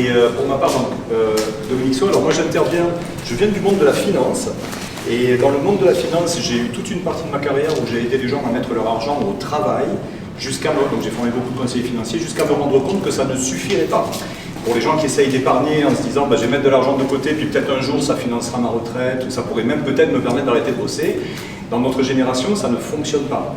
Et pour ma part, Dominique Saut, alors moi j'interviens, je viens du monde de la finance. Et dans le monde de la finance, j'ai eu toute une partie de ma carrière où j'ai aidé les gens à mettre leur argent au travail, donc j'ai formé beaucoup de conseillers financiers, jusqu'à me rendre compte que ça ne suffirait pas. Pour les gens qui essayent d'épargner en se disant bah, je vais mettre de l'argent de côté, puis peut-être un jour ça financera ma retraite, ou ça pourrait même peut-être me permettre d'arrêter de bosser. Dans notre génération, ça ne fonctionne pas.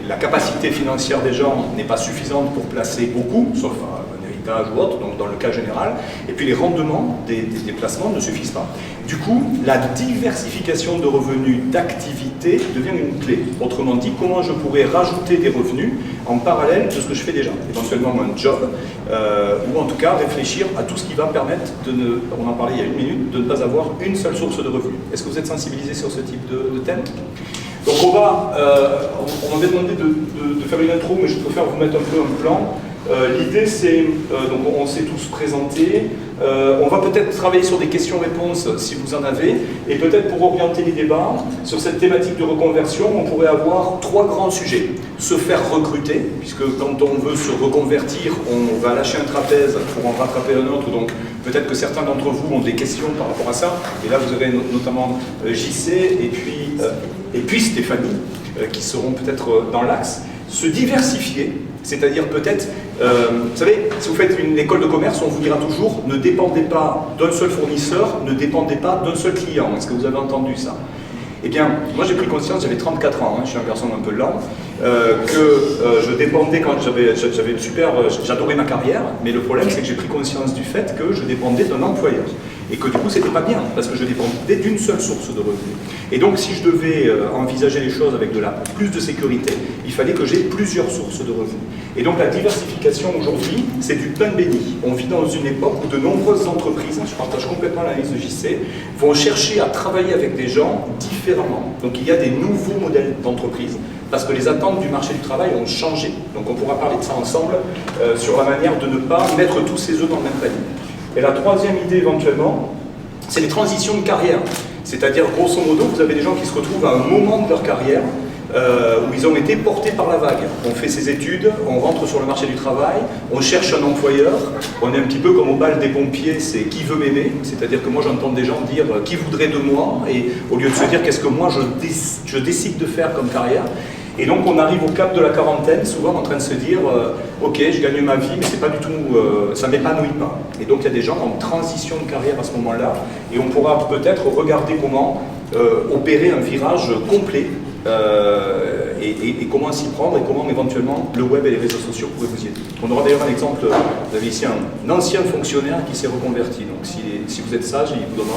La capacité financière des gens n'est pas suffisante pour placer beaucoup, sauf un héritage ou autre, donc dans le cas général. Et puis les rendements des placements ne suffisent pas. Du coup, la diversification de revenus d'activité devient une clé. Autrement dit, comment je pourrais rajouter des revenus en parallèle de ce que je fais déjà. Éventuellement un job, ou en tout cas réfléchir à tout ce qui va permettre de ne, on en parlait il y a une minute, de ne pas avoir une seule source de revenus. Est-ce que vous êtes sensibilisé sur ce type de thème? Donc on m'avait demandé de faire une intro, mais je préfère vous mettre un peu un plan. L'idée c'est, donc on s'est tous présentés, on va peut-être travailler sur des questions-réponses si vous en avez, et peut-être pour orienter les débats, sur cette thématique de reconversion, on pourrait avoir 3 grands sujets. Se faire recruter, puisque quand on veut se reconvertir, on va lâcher un trapèze pour en rattraper un autre, donc peut-être que certains d'entre vous ont des questions par rapport à ça, et là vous aurez notamment JC et puis Stéphanie, qui seront peut-être dans l'axe. Se diversifier, c'est-à-dire peut-être, vous savez, si vous faites une école de commerce, on vous dira toujours, ne dépendez pas d'un seul fournisseur, ne dépendez pas d'un seul client. Est-ce que vous avez entendu ça? Eh bien, moi j'ai pris conscience, j'avais 34 ans, je suis un garçon un peu lent, que je dépendais quand j'avais une super, j'adorais ma carrière, mais le problème c'est que j'ai pris conscience du fait que je dépendais d'un employeur. Et que du coup c'était pas bien, parce que je dépendais d'une seule source de revenus. Et donc si je devais envisager les choses avec plus de sécurité, il fallait que j'ai plusieurs sources de revenus. Et donc la diversification aujourd'hui, c'est du pain béni. On vit dans une époque où de nombreuses entreprises, je partage complètement l'analyse de JC, vont chercher à travailler avec des gens différemment. Donc il y a des nouveaux modèles d'entreprise, parce que les attentes du marché du travail ont changé. Donc on pourra parler de ça ensemble, sur la manière de ne pas mettre tous ses œufs dans le même panier. Et la troisième idée éventuellement, c'est les transitions de carrière. C'est-à-dire, grosso modo, vous avez des gens qui se retrouvent à un moment de leur carrière où ils ont été portés par la vague. On fait ses études, on rentre sur le marché du travail, on cherche un employeur, on est un petit peu comme au bal des pompiers, c'est qui veut m'aimer, c'est-à-dire que moi j'entends des gens dire qui voudrait de moi, et au lieu de se dire qu'est-ce que moi je décide de faire comme carrière. Et donc on arrive au cap de la quarantaine, souvent en train de se dire ok, je gagne ma vie, mais c'est pas du tout, ça m'épanouit pas. Et donc il y a des gens en transition de carrière à ce moment-là, et on pourra peut-être regarder comment opérer un virage complet, et comment s'y prendre, et comment éventuellement le web et les réseaux sociaux pourraient vous y aider. On aura d'ailleurs un exemple, vous avez ici un ancien fonctionnaire qui s'est reconverti, donc si vous êtes sage, il vous donnera